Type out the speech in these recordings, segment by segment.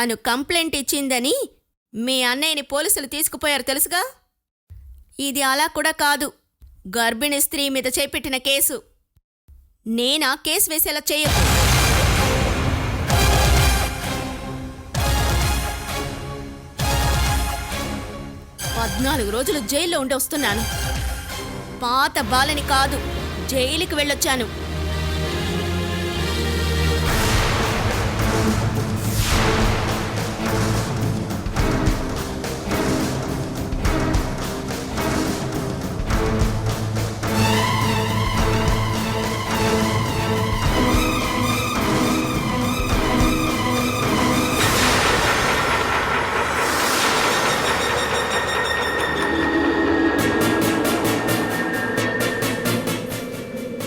తాను కంప్లైంట్ ఇచ్చిందని మీ అన్నయ్యని పోలీసులు తీసుకుపోయారు తెలుసుగా. ఇది అలా కూడా కాదు, గర్భిణీ స్త్రీ మీద చేపెట్టిన కేసు. నేనా కేసు వేసేలా చేయొద్దు. పద్నాలుగు రోజులు జైల్లో ఉండి వస్తున్నాను. పాత బాలని కాదు, జైలుకి వెళ్ళొచ్చాను.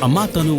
అమ్మా తను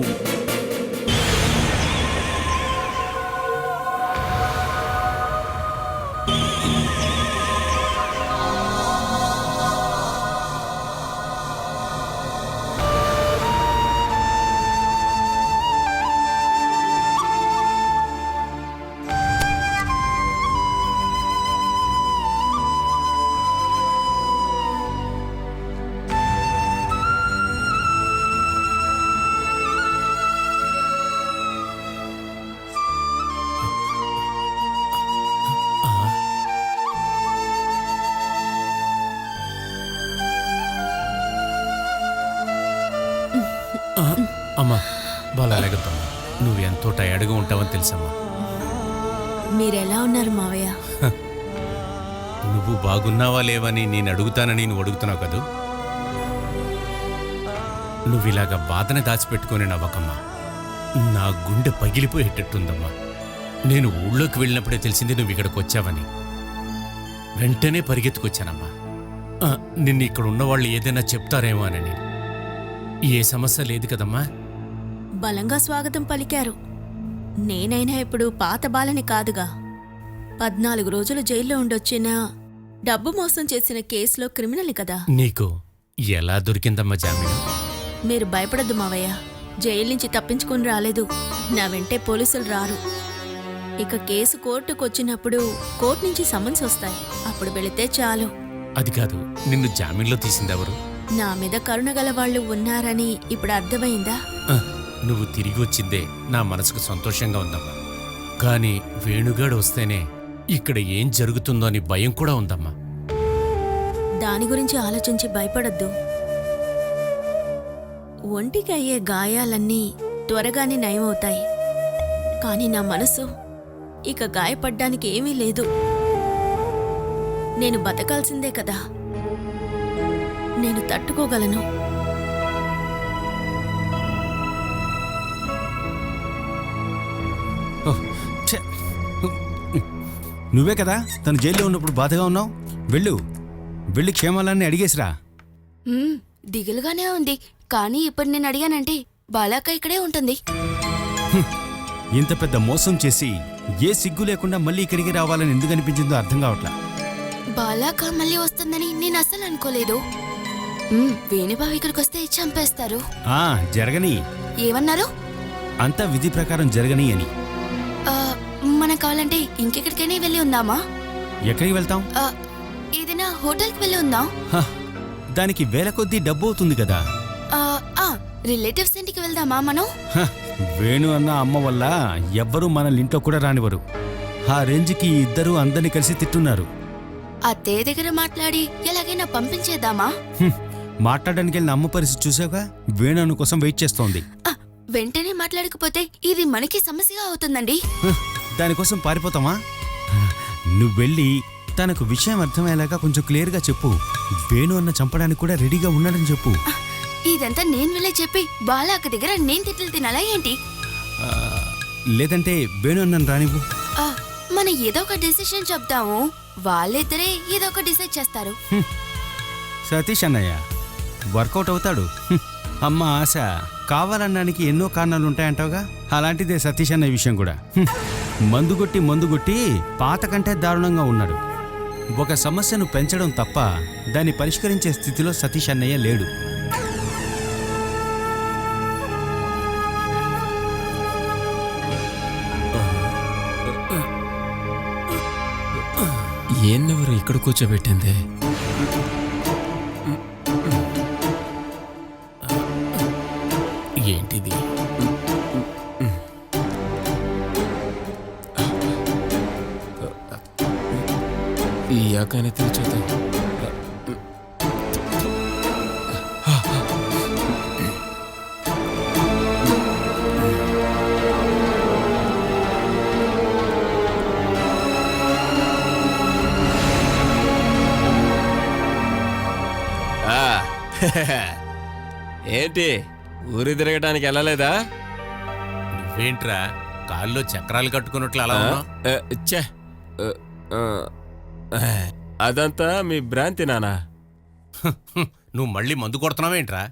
అమ్మా బాగాలేగమ్మా, నువ్వు ఎంతో టయర్డ్గా ఉంటావని తెలుసమ్మా. మీరెలా ఉన్నారు మావయ్య? నువ్వు బాగున్నావా లేవని నేను అడుగుతానని నువ్వు అడుగుతున్నావు కదూ. నువ్వు ఇలాగ బాధని దాచిపెట్టుకొని నవ్వకమ్మా. నా గుండె పగిలిపోయేటట్టుందమ్మా. నేను ఊళ్ళోకి వెళ్ళినప్పుడే తెలిసింది నువ్వు ఇక్కడికి వచ్చావని. వెంటనే పరిగెత్తుకొచ్చానమ్మా. నిన్ను ఇక్కడ ఉన్నవాళ్ళు ఏదైనా చెప్తారేమో అని. ఏ సమస్య లేదు కదమ్మా. బలంగా స్వాగతం పలికారు. నేనైనా ఇప్పుడు పాత బాలని కాదుగా. 14 రోజులు జైల్లో ఉండొచ్చిన డబ్బు మోసం చేసిన కేసులో క్రిమినల్ కదా. నీకు ఎలా దొరికిందమ్మా జామీను? మీరు భయపడద్దు మావయ్య, జైలు నుంచి తప్పించుకుని రాలేదు. నా వెంటే పోలీసులు రారు. ఇక కేసు కోర్టుకు వచ్చినప్పుడు కోర్టు నుంచి సమన్స్ వస్తాయి, అప్పుడు వెళితే చాలు. అది కాదు, నిన్ను జామీన్లో తీసిందెవరు? నా మీద కరుణగల వాళ్ళు ఉన్నారని ఇప్పుడు అర్థమైందా? నువ్వు తిరిగి వచ్చిందే నా మనసుకు సంతోషంగా ఉందమ్మా. కానీ వేణుగాడు వస్తేనే ఇక్కడ ఏం జరుగుతుందో అని భయం కూడా ఉందమ్మా. దాని గురించి ఆలోచించి భయపడద్దు. ఒంటికి అయ్యే గాయాలన్నీ త్వరగానే నయమవుతాయి. కానీ నా మనసు ఇక గాయపడ్డానికి ఏమీ లేదు. నేను బతకాల్సిందే కదా, నేను తట్టుకోగలను. నువ్వే కదా తను జైల్లో ఉన్నప్పుడు బాధగా ఉన్నావు. వెళ్ళి క్షేమాలన్నీ అడిగేసిరా. దిగులుగానే ఉంది, కానీ ఇప్పుడు నేను అడిగానంటే బాలాక ఇక్కడే ఉంటుంది. ఇంత పెద్ద మోసం చేసి ఏ సిగ్గు లేకుండా మళ్ళీ ఇక్కడికి రావాలని ఎందుకు అనిపించిందో అర్థం కావట్లా. బాలాక మళ్ళీ వస్తుందని నేను అస్సలు అనుకోలేదు. వేణుబాబు ఇక్కడికి వస్తే చంపేస్తారు. జరగని. ఏమన్నారు? అంతా విధి ప్రకారం జరగని అని. మనం కావాలంటే ఇంకెక్కడికైనా వెళ్ళి ఉందామా? ఎక్కడికి వెళ్తాం? ఏదైనా హోటల్కి వెళ్ళి ఉందాం. దానికి వేల కొద్దీ డబ్బు అవుతుంది కదా. రిలేటివ్స్ ఇంటికి వెళ్దామా మనం? వేణు అన్న అమ్మ వల్ల ఎవ్వరూ మనల్ని ఇంట్లో కూడా రానివ్వరు. ఆ రేంజ్కి ఇద్దరూ అందరినీ కలిసి తిట్టున్నారు. అత్తయ్య దగ్గర మాట్లాడి ఎలాగైనా పంపించేద్దామా? మాట్లాడడానికి వెళ్ళిన అమ్మ పరిస్థితి చూసావుగా. వేణు అన్న కోసం వెయిట్ చేస్తోంది. వెంటనే మాట్లాడకపోతే ఇది మనకి సమస్యగా అవుతుందండి. దానికోసం పారిపోతామా? నువ్వెళ్ళి తనకు విషయం అర్థమయ్యేలాగా కొంచెం క్లియర్గా చెప్పు. వేణు అన్న చంపడానికి కూడా రెడీగా ఉన్నాడని చెప్పు. ఇదంతా నేను వెళ్ళే చెప్పి బాలాక దగ్గర నేను తిట్లు తినాలా ఏంటి? లేదంటే వేణు అన్నను రానివ్వు. మనం ఏదో ఒక డెసిషన్ చెప్తాము, వాళ్ళిద్దరే ఏదో ఒక డిసైడ్ చేస్తారు. సతీష్ అన్నయ్య వర్కౌట్ అవుతాడు. అమ్మ ఆశ కావాలన్నానికి ఎన్నో కారణాలు ఉంటాయంటావుగా. అలాంటిదే సతీష్ అన్న విషయం కూడా. మందుగొట్టి పాత కంటే దారుణంగా ఉన్నాడు. ఒక సమస్యను పెంచడం తప్ప దాన్ని పరిష్కరించే స్థితిలో సతీష్ అన్నయ్య లేడు. ఏన్నెవరు ఇక్కడ కూర్చోబెట్టింది? ఏంటిది? ఈ యాకానే తీర్చేద్దాం. ఏంటి ఊరి తిరగటానికి వెళ్ళలేదా? నువ్వేంట్రా కాల్లో చక్రాలు కట్టుకున్నట్లు అలా ఉన్నావు? ఛే, అదంతా మీ భ్రాంతి నానా. నువ్వు మళ్ళీ మందు కొడుతున్నావేంట్రా?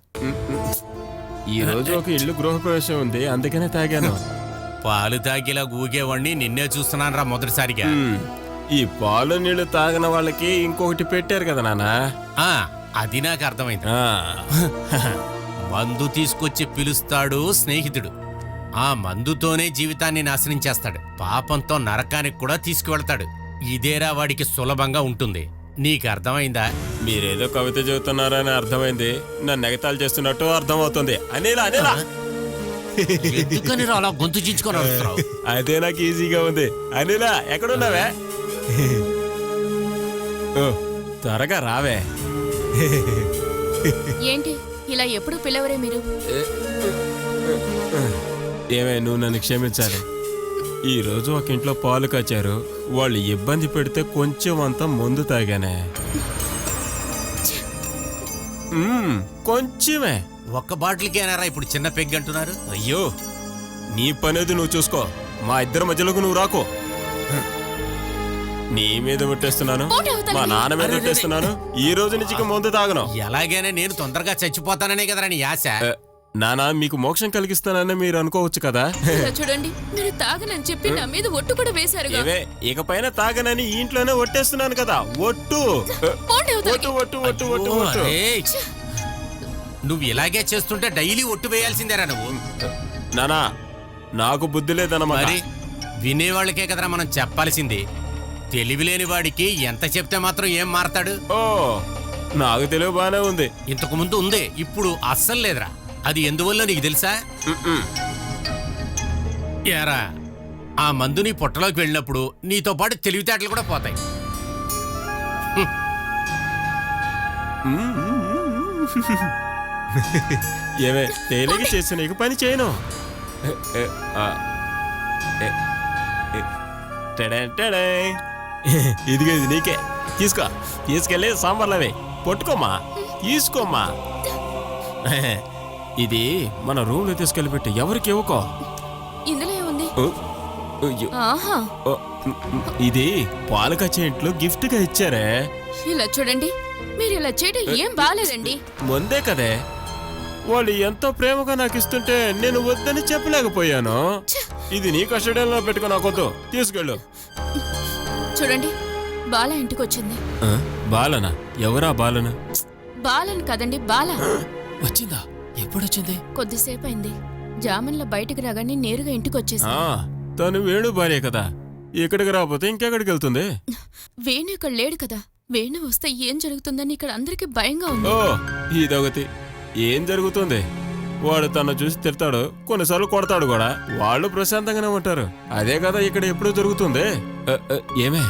ఈ రోజు ఒక ఇల్లు గృహప్రవేశం ఉంది, అందుకనే తాగాను. పాలు తాగిలా ఊగేవాడిని నిన్నే చూస్తున్నాను రా మొదటిసారిగా. ఈ పాలు నీళ్లు తాగిన వాళ్ళకి ఇంకొకటి పెట్టారు కదా నానా. ఆ, అది నాకు అర్థమైంది. మందు తీసుకొచ్చి పిలుస్తాడు స్నేహితుడు, ఆ మందుతోనే జీవితాన్ని నాశనం చేస్తాడు, పాపంతో నరకానికి కూడా తీసుకువెళ్తాడు. ఇదేరా వాడికి సులభంగా ఉంటుంది. నీకు అర్థమైందా? మీరేదో కవిత చెబుతున్నారని అర్థమైంది, నన్ను ఎగతాళి చేస్తున్నట్టు అర్థమవుతుంది. అనేలా అనేలా ఎందుకని రా అలా గొంతు చించుకొని అడుగుతున్నావు? అదే నాకు ఈజీగా ఉంది. అనిలా ఎక్కడున్నావే? ఓ, త్వరగా రావే. ఏంటి ఇలా ఎప్పుడు పిలవరే మీరు? ఏమే, నువ్వు నన్ను క్షమించాలి. ఈ రోజు ఒక ఇంట్లో పాలు కాచారు, వాళ్ళు ఇబ్బంది పెడితే కొంచెం అంతా ముందు తాగానే. కొంచెమే. ఒక్క బాటిల్కేనారా ఇప్పుడు చిన్న పెగ్ అంటున్నారు? అయ్యో, నీ పనేది నువ్వు చూసుకో, మా ఇద్దరి మధ్యలోకి నువ్వు రాకో. నీ మీద పెట్టేస్తున్నాను, మా నాన్న మీద పెట్టేస్తున్నాను. ఈ రోజు నుంచి ఇక ముందు తాగను. ఎలాగైనా నేను తొందరగా చచ్చిపోతాననే కదరా నీ ఆశ. నానా, మీకు మోక్షం కలిగిస్తానని మీరు అనుకోవచ్చు కదా. చూడండి, మీరు తాగనని చెప్పి నా మీద ఒట్టు కూడా వేశారు. ఏవే, ఇకపైన తాగనని ఈ ఇంట్లోనే ఒట్టేస్తున్నాను కదా. ఒట్టు ఒట్టు ఒట్టు ఒట్టు ఒట్టు ఒట్టు. ఏయ్, నువ్వు ఇలాగే చేస్తుంటే డైలీ ఒట్టు వేయాల్సిందేరా నువ్వు. నానా, నాకు బుద్ధి లేదన్నమాట. మరి వినేవాళ్ళకే కదరా మనం చెప్పాల్సింది. తెలివిలేని వాడికి ఎంత చెప్తే మాత్రం ఏం మారతాడు? ఓ, నాకు తెలివి బానే ఉంది. ఇంతకు ముందు ఉంది, ఇప్పుడు అస్సలు లేదురా. అది ఎందువల్ల నీకు తెలుసా? ఏరా, ఆ మందు నీ పొట్టలోకి వెళ్ళినప్పుడు నీతో పాటు తెలివితేటలు కూడా పోతాయి. ఏమే, తేలిక చేసి నీకు పని చేయను. ఇదిగో, ఇది నీకే. తీసుకో, తీసుకెళ్ళి సాంబార్లవే పట్టుకోమ్మా, తీసుకోమ్మా. ఇది మన రూమ్ లో తీసుకెళ్ళి పెట్టి ఎవరికి ఇవ్వకో. ఇందులో ఏముంది? ఓ, ఇది పాలు కచ్చే ఇంట్లో గిఫ్ట్ గా ఇచ్చారే. ఇలా చూడండి, మీరు ఇలా చేయడం ఏం బాలేదండి. ముందే కదే, వాళ్ళు ఎంతో ప్రేమగా నాకు ఇస్తుంటే నేను వద్దని చెప్పలేకపోయాను. ఇది నీ కస్టడీలో పెట్టుకో, నాకొద్దు, తీసుకెళ్ళు. చూడండి, బాల ఇంటికి వచ్చింది. బాలనా? ఎవరా బాలనా? బాలని కదండి, బాల. వచ్చిందా? ఎప్పుడొచ్చింది? కొద్దిసేపు అయింది. జామన్లో బయటకు రాగానే నేరుగా ఇంటికి వచ్చేసి. తను వేణు భార్య కదా, ఇక్కడికి రాకపోతే ఇంకెక్కడికి వెళ్తుంది? వేణు ఇక్కడ లేడు కదా. వేణు వస్తే ఏం జరుగుతుందని ఇక్కడ అందరికి భయంగా ఉంది. ఓ, ఇదొకటి. ఏం జరుగుతుంది? వాడు తను చూసి తిడతాడు, కొన్నిసార్లు కొడతాడు కూడా. వాళ్ళు ప్రశాంతంగానే ఉంటారు. అదే కదా ఇక్కడ ఎప్పుడూ జరుగుతుంది. ఏమే,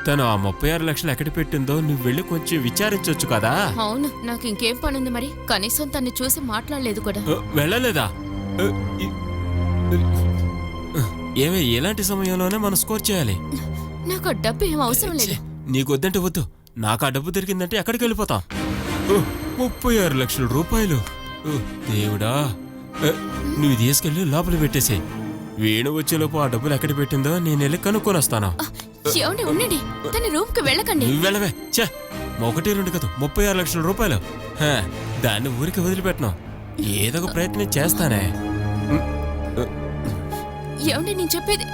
తను ఆ 36 లక్షలు ఎక్కడ పెట్టిందో నువ్వు వెళ్ళి కొంచెం విచారించొచ్చు కదా. అవును, నాకు ఇంకేం పనుంది మరి. కనీసం తన్ని చూసి మాట్లాడలేదు కూడా. వెళ్ళలేదా? ఏమే, ఎలాంటి సమయంలోనే మనం స్కోర్ చేయాలి. నాకు ఆ డబ్బు ఏం అవసరం లేదు. నీకు వద్దంటే వద్దు, నాకు ఆ డబ్బు దొరికిందంటే ఎక్కడికి వెళ్ళిపోతాం. 36 లక్షల రూపాయలు. దేవుడా, నువ్వు తీసుకెళ్ళి లోపల పెట్టేసే. వేణు వచ్చేలోపు ఆ డబ్బులు ఎక్కడ పెట్టిందో నేను వెళ్ళి కనుక్కొని వస్తాను. ఏమండి, ఉండండి, తన రూమ్ కి వెళ్ళకండి. నువ్వు వెళ్ళవే. చే, 1-2 కదా, 36 లక్షల రూపాయలు. దాన్ని ఊరికి వదిలిపెట్టను, ఏదో ఒక ప్రయత్నం చేస్తానే. ఏమండి, నేను చెప్పేది.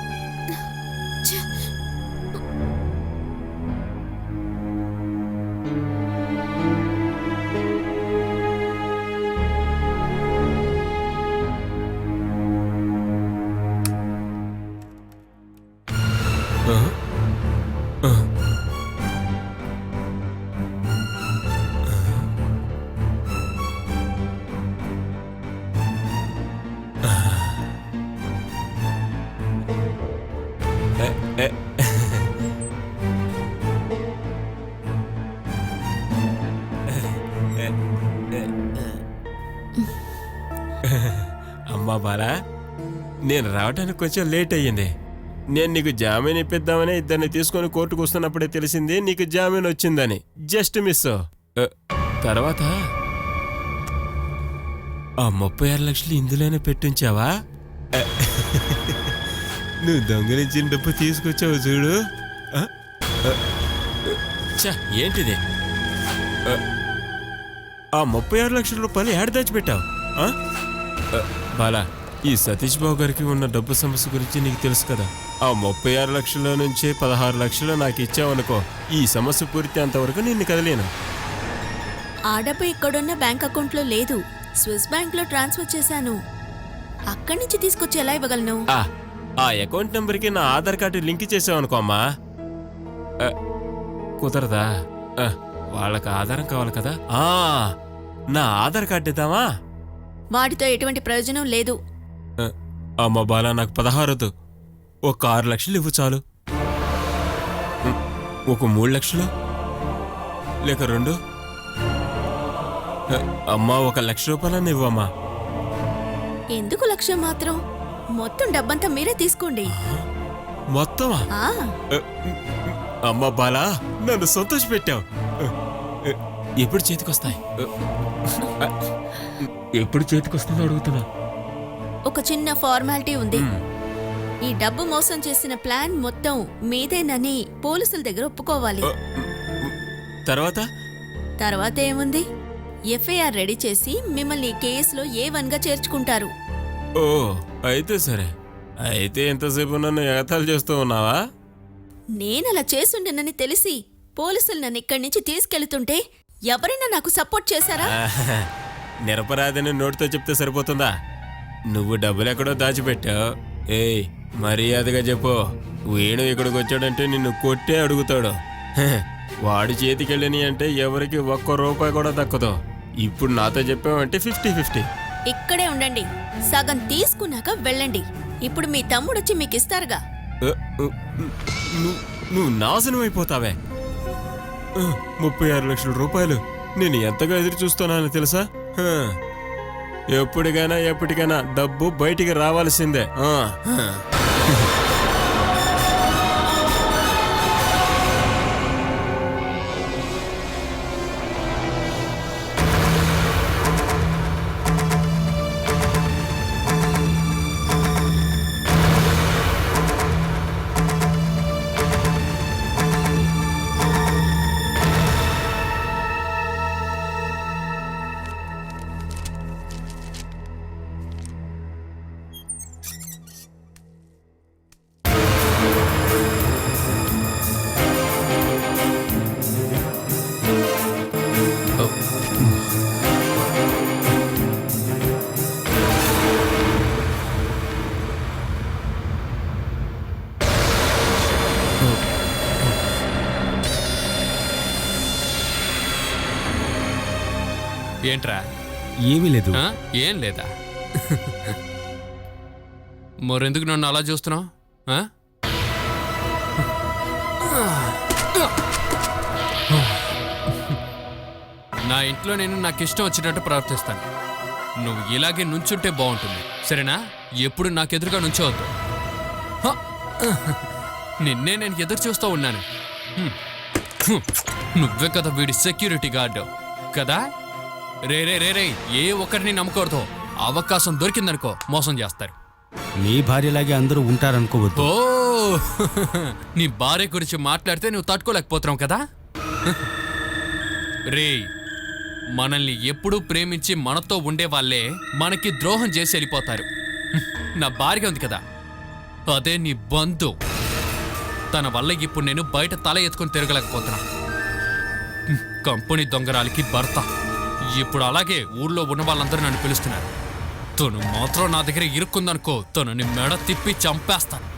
అమ్మా బాలా, నేను రావడానికి కొంచెం లేట్ అయ్యింది. నేను నీకు జామీన్ ఇప్పిద్దామని ఇద్దరిని తీసుకొని కోర్టుకు వస్తున్నప్పుడే తెలిసింది నీకు జామీన్ వచ్చిందని. Just miss. తర్వాత ఆ 36 లక్షలు ఇందులోనే పెట్టించావా? నువ్వు దొంగలించిన డబ్బు తీసుకొచ్చావు చూడు. ఏంటిది? ఆ 36 లక్షల రూపాయలు ఏడ దాచిపెట్టావు? బాలా, ఈ సతీష్ బాబు గారికి ఉన్న డబ్బు సమస్య గురించి నీకు తెలుసు కదా. ఆ 36 లక్షల నుంచి 16 లక్షలు నాకు ఇచ్చావనుకో, ఈ సమస్య పూర్తి అంతవరకు నిన్ను కదలేను. ఆ డబ్బు ఇక్కడున్న బ్యాంక్ అకౌంట్లో లేదు, స్విస్ బ్యాంక్లో ట్రాన్స్ఫర్ చేశాను. అక్కడి నుంచి తీసుకొచ్చి ఎలా ఇవ్వగలను? ఆ అకౌంట్ నెంబర్కి నా ఆధార్ కార్డు లింక్ చేసావనుకో అమ్మా. కుదరదా? వాళ్ళకి ఆధారం కావాలి కదా. నా ఆధార్ కార్డు ఇద్దామా? వాటితో ఎటువంటి ప్రయోజనం లేదు. అమ్మ బాలా, నాకు 16 ఒక 6 లక్షలు ఇవ్వు చాలు. ఒక 3 లక్షలు లేక 2. అమ్మా, 1 లక్ష రూపాయలన్నీ ఇవ్వమ్మా. ఎందుకు లక్ష్యం మాత్రం? మొత్తం డబ్బంతా మీరే తీసుకోండి. మొత్తమా? ఆ, అమ్మ బాలా, నన్ను సంతోష పెట్టావు. ఎప్పుడు చేతికొస్తాయి? ఎప్పుడు చేతికొస్తుందో అడుగుతున్నా. ఒక చిన్న ఫార్మాలిటీ ఉంది. ఈ డబ్బు మోసం చేసిన ప్లాన్ మొత్తం మీదేనని పోలీసుల దగ్గర ఒప్పుకోవాలి. తర్వాత ఏముంది? ఎఫ్ఐఆర్ రెడీ చేసి మిమ్మల్ని ఈ కేసులో A1గా చేర్చుకుంటారు. ఓ, అయితే సరే. అయితే ఎంతసేపు నన్ను ఎగతాళి చేస్తూ ఉన్నావా? నేనలా చేసుండనని తెలిసి పోలీసులు నన్ను ఇక్కడి నుంచి తీసుకెళ్తుంటే ఎవరైనా నాకు సపోర్ట్ చేశారా? నిరపరాధిని నోటితో చెప్తే సరిపోతుందా? నువ్వు డబ్బులెక్కడో దాచిపెట్టావు. ఏయ్, మర్యాదగా చెప్పు. వేణు ఇక్కడికి వచ్చాడంటే నిన్ను కొట్టే అడుగుతాడు. వాడి చేతికెళ్ళని అంటే ఎవరికి 1 రూపాయి కూడా దక్కదు. ఇప్పుడు నాతో చెప్పావంటే 50-50. ఇక్కడే ఉండండి, సగం తీసుకున్నాక వెళ్ళండి. ఇప్పుడు మీ తమ్ముడొచ్చి మీకు ఇస్తారుగా. నువ్వు నాశనం అయిపోతావే. 36 లక్షల రూపాయలు నేను ఎంతగా ఎదురు చూస్తున్నానో తెలుసా? ఎప్పటికైనా డబ్బు బయటికి రావాల్సిందే. ఏంట్రా? ఏమీ లేదు. ఏం లేదా? మరెందుకు నన్ను అలా చూస్తున్నావు? నా ఇంట్లో నేను నాకు ఇష్టం వచ్చినట్టు ప్రవర్తిస్తాను. నువ్వు ఇలాగే నుంచుంటే బాగుంటుంది, సరేనా? ఎప్పుడు నాకెదురుగా నుంచోవద్దు. నిన్నే నేను ఎదురు చూస్తూ ఉన్నాను. నువ్వే కదా వీడి సెక్యూరిటీ గార్డు కదా? రే రే రే రే, ఏ ఒక్కరిని నమ్మకూడదు. అవకాశం దొరికిందనుకో మోసం చేస్తారు. మీ భార్యలాగే అందరూ ఉంటారనుకోవద్దు. ఓ, నీ భార్య గురించి మాట్లాడితే నువ్వు తట్టుకోలేకపోతున్నావు కదా? రే, మనల్ని ఎప్పుడూ ప్రేమించి మనతో ఉండేవాళ్లే మనకి ద్రోహం చేసి వెళ్ళిపోతారు. నా భార్య ఉంది కదా, అదే నీ బంధు. తన వల్ల ఇప్పుడు నేను బయట తల ఎత్తుకొని తిరగలేకపోతున్నా. కంపెనీ దొంగరాలికి భర్త. ఇప్పుడు అలాగే ఊళ్ళో ఉన్న వాళ్ళందరూ నన్ను పిలుస్తున్నారు. తను మాత్రం నా దగ్గర ఇరుక్కుందనుకో, తనని మెడ తిప్పి చంపేస్తాను.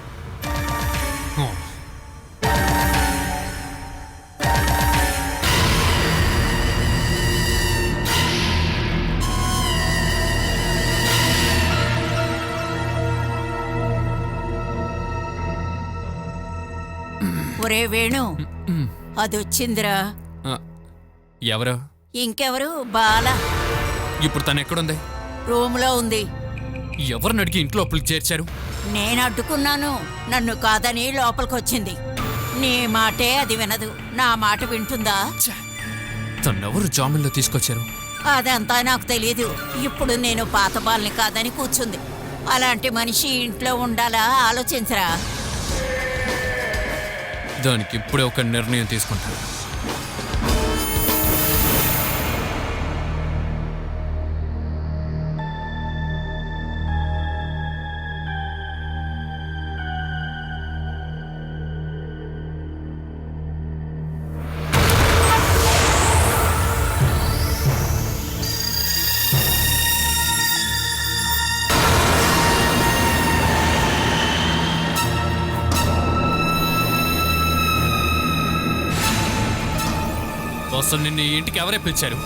ఒరే వేణు, అదొచ్చిందిరా. ఎవరు? ఇంకెవరు? బాల. ఇప్పుడు తను ఎక్కడుంది? రూమ్ లో ఉంది. ఎవరిని అడిగి ఇంట్లో లోపలికి చేర్చారు? నేను అడ్డుకున్నాను, నన్ను కాదని లోపలికొచ్చింది. నీ మాటే అది వినదు, నా మాట వింటుందా? తన్నెవరు జామీన్లో తీసుకొచ్చారు? అదంతా నాకు తెలియదు. ఇప్పుడు నేను పాత బాల్ని కాదని కూర్చుంది. అలాంటి మనిషి ఇంట్లో ఉండాలా ఆలోచించరా. దానికి ఇప్పుడే ఒక నిర్ణయం తీసుకుంటాను. అసలు నిన్ను ఈ ఇంటికి ఎవరే పిలిచారు?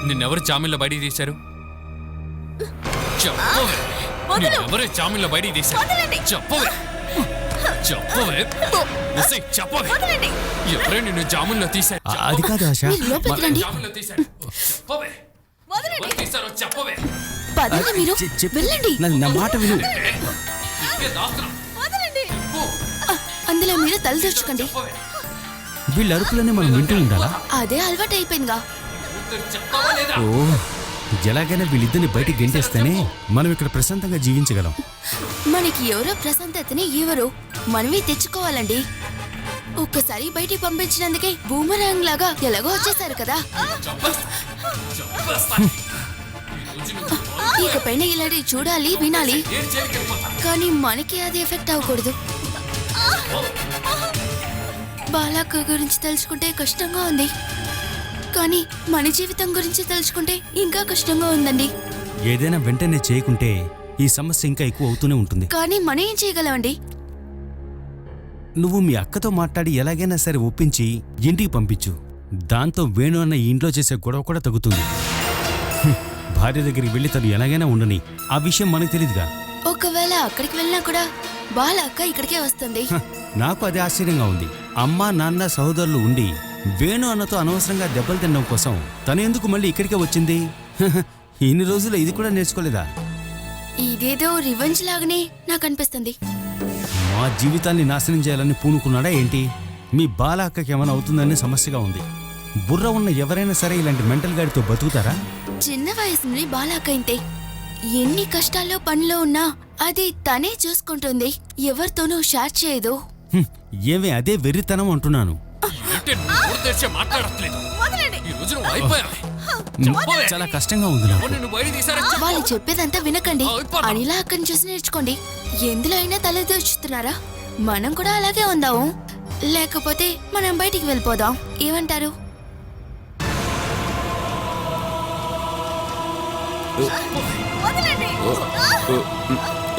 నిన్నెవరు జామీన్లో బయటికి తీశారు? చెప్పవే, నిన్నెవరే జామీన్లో బయటికి తీశారు? చెప్పవే, చెప్పవే, ఉస్సే, చెప్పవే, ఎవరే నిన్ను జామీన్లో తీశారు? అది కాదు ఆశ. మీరు లోపలికి రండి. జామీన్లో తీశారు? చెప్పవే, ఎవరు తీశారో చెప్పవే. పదండి, మీరు వెళ్ళండి. నా మాట విను. ఇదే దాస్త్రం. అందులో మీరు తల తెచ్చుకోండి. చెప్పవే, వీళ్ళ అరుపులనే మనం వింటూ ఉండాలా? అదే అలవాటు అయిపోయిందిగా. చెప్తావా లేదా? ఓ, ఎలాగైనా వీళ్ళిద్దరిని బయటికి గెంటేస్తేనే మనం ఇక్కడ ప్రశాంతంగా జీవించగలం. మనకి ఎవరో ప్రశాంతతని ఎవరో మనమే తెచ్చుకోవాలండి. ఒక్కసారి బయటికి పంపించినందుకే బూమరాంగ్ లాగా ఎలాగో వచ్చేసారు కదా. ఇకపైన ఇలాంటి చూడాలి, వినాలి, కానీ మనకి అది ఎఫెక్ట్ అవ్వకూడదు. బాలాక్క గురించి తలుచుకుంటే కష్టంగా ఉంది, కానీ మన జీవితం గురించి తలుచుకుంటే ఇంకా కష్టంగా ఉందండి. ఏదైనా వెంటనే చేయకుంటే ఈ సమస్య ఇంకా ఎక్కువ అవుతూనే ఉంటుంది. కానీ మనం ఏం చేయగలమండి? నువ్వు మీ అక్కతో మాట్లాడి ఎలాగైనా సరే ఒప్పించి ఇంటికి పంపించు. దాంతో వేణు అన్న ఈ ఇంట్లో చేసే గొడవ కూడా తగ్గుతుంది. భార్య దగ్గరికి వెళ్ళి తను ఎలాగైనా ఉండని. ఆ విషయం మనకు తెలియదుగా. ఒకవేళ అక్కడికి వెళ్ళినా కూడా బాలక్క ఇక్కడికే వస్తుంది. నాకు అదే ఆశ్చర్యంగా ఉంది. అమ్మా నాన్న సహోదరులు ఉండి వేణు అన్నతో అనవసరంగా దెబ్బలు తినడం కోసం తను ఎందుకు మళ్ళీ ఇక్కడికే వచ్చింది? ఇన్ని రోజులు ఇది కూడా నేర్చుకోలేదా? ఇదేదో రివెంజ్ లాగానే నాకు అనిపిస్తుంది. మా జీవితాన్ని నాశనం చేయాలని పూనుకున్నాడా ఏంటి? మీ బాల అక్కకి ఏమైనా అవుతుందనే సమస్యగా ఉంది. బుర్ర ఉన్న ఎవరైనా సరే ఇలాంటి మెంటల్ గాడితో బతుకుతారా? చిన్న వయసు నుండి బాలక్క ఇంతే. ఎన్ని కష్టాల్లో పనిలో ఉన్నా అది తనే చూసుకుంటుంది, ఎవరితోనూ షేర్ చేయదు. ఏమే అదే వెర్రితనం అంటున్నాను. ఏంటి నోరు తెరిచి మాట్లాడట్లేదు? ఈ రోజు నువ్వు అయిపోయావే. చెప్పవే. చాలా కష్టంగా ఉంది నాకు. ఎవరు నిన్ను బయట తీశారని చెప్పు. వాళ్ళు చెప్పేదంతా వినకండి. అనిలా అక్కని చూసి నేర్చుకోండి. ఎందులో అయినా తలదూచుతున్నారా? మనం కూడా అలాగే ఉందాము, లేకపోతే మనం బయటికి వెళ్ళిపోదాం. ఏమంటారు?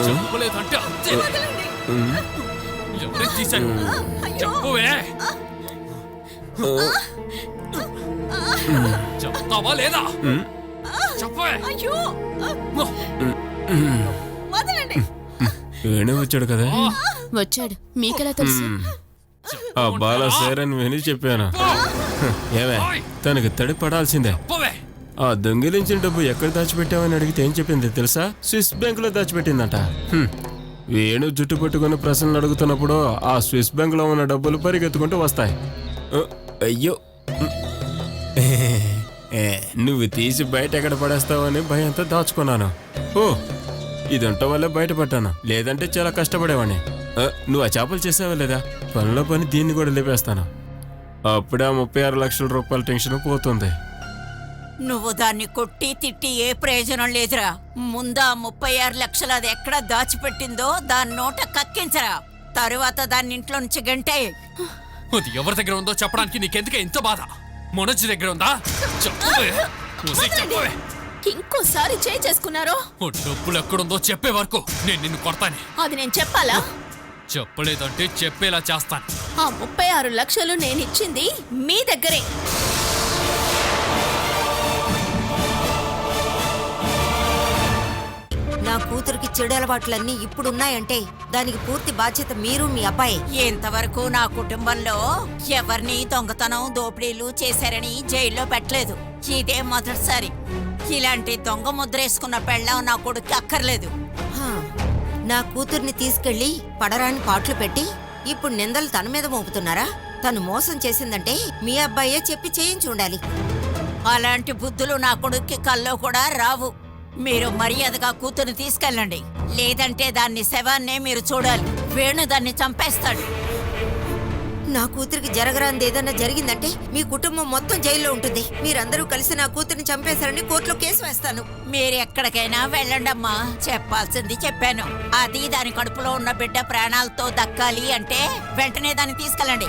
చెప్పలేదంటే అంతే. ఎవరే తీశారు? చెప్పవే. చెప్తావా లేదా? చెప్పవే. వేణు వచ్చాడు కదా, వచ్చాడు. మీకెలా తెలుసు? ఆ బాల సేరని విని చెప్పాను. ఏమే, తనకి తడి పడాల్సిందే. చెప్పవే. ఆ దొంగిలించిన డబ్బు ఎక్కడ దాచిపెట్టావని అడిగితే ఏం చెప్పింది తెలుసా? స్విస్ బ్యాంక్ లో దాచిపెట్టిందట. వేణు జుట్టు పట్టుకుని ప్రశ్నలు అడుగుతున్నప్పుడు ఆ స్విస్ బ్యాంక్ లో ఉన్న డబ్బులు పరిగెత్తుకుంటూ వస్తాయి. అయ్యో, నువ్వు తీసి బయట ఎక్కడ పడేస్తావని భయంతో దాచుకున్నాను. ఓ, ఇది ఉండటం వల్లే బయటపడ్డాను, లేదంటే చాలా కష్టపడేవాడిని. నువ్వు ఆ చేపలు చేసావా లేదా? పనిలో పని దీన్ని కూడా లేపేస్తాను. అప్పుడే 36 లక్షల రూపాయల టెన్షన్ పోతుంది. నువ్వు దాన్ని కొట్టి తిట్టి ఏ ప్రయోజనం లేదురా. ముందా 36 లక్షలు అది ఎక్కడ దాచిపెట్టిందో దాని నోట కక్కించరా. తరువాత దాన్ని ఇంట్లో నుంచి గంటే. అది ఎవరి దగ్గర ఉందో చెప్పడానికి నీకెందుకే ఇంత బాధ? మనోజ్ దగ్గర ఉందా? చెప్పవే. చెప్పవే. ఇంకోసారి చేయి చేసుకున్నారో డబ్బులు ఎక్కడుందో చెప్పే వరకు నేను నిన్ను కొడతానే. అది నేను చెప్పాలా? చెప్పలేదంటే చెప్పేలా చేస్తాను. ఆ 36 లక్షలు నేనిచ్చింది మీ దగ్గరే. నా కూతురికి చెడు అలవాట్లన్నీ ఇప్పుడున్నాయంటే దానికి పూర్తి బాధ్యత మీరు, మీ అబ్బాయి. ఇంతవరకు నా కుటుంబంలో ఎవరిని దొంగతనం దోపిడీలు చేశారని జైల్లో పెట్టలేదు. ఇదే మొదటిసారి. ఇలాంటి దొంగ ముద్రేసుకున్న పెళ్ళం నా కొడుక్కి అక్కర్లేదు. హా, నా కూతుర్ని తీసుకెళ్లి పడరాని పాటలు పెట్టి ఇప్పుడు నిందలు తన మీద మోపుతున్నారా? తను మోసం చేసిందంటే మీ అబ్బాయే చెప్పి చేయించి ఉండాలి. అలాంటి బుద్ధులు నా కొడుక్కి కల్లో కూడా రావు. మీరు మర్యాదగా కూతుర్ని తీసుకెళ్ళండి, లేదంటే దాన్ని శవాన్నే మీరు చూడాలి. వేణు దాన్ని చంపేస్తాడు. నా కూతురికి జరగరాంది ఏదన్నా జరిగిందంటే మీ కుటుంబం మొత్తం జైల్లో ఉంటుంది. మీరందరూ కలిసి నా కూతురిని చంపేశారని కోర్టులో కేసు వేస్తాను. మీరు ఎక్కడికైనా వెళ్ళండమ్మా. చెప్పాల్సింది చెప్పాను. అది దాని కడుపులో ఉన్న బిడ్డ ప్రాణాలతో దక్కాలి అంటే వెంటనే దాన్ని తీసుకెళ్ళండి.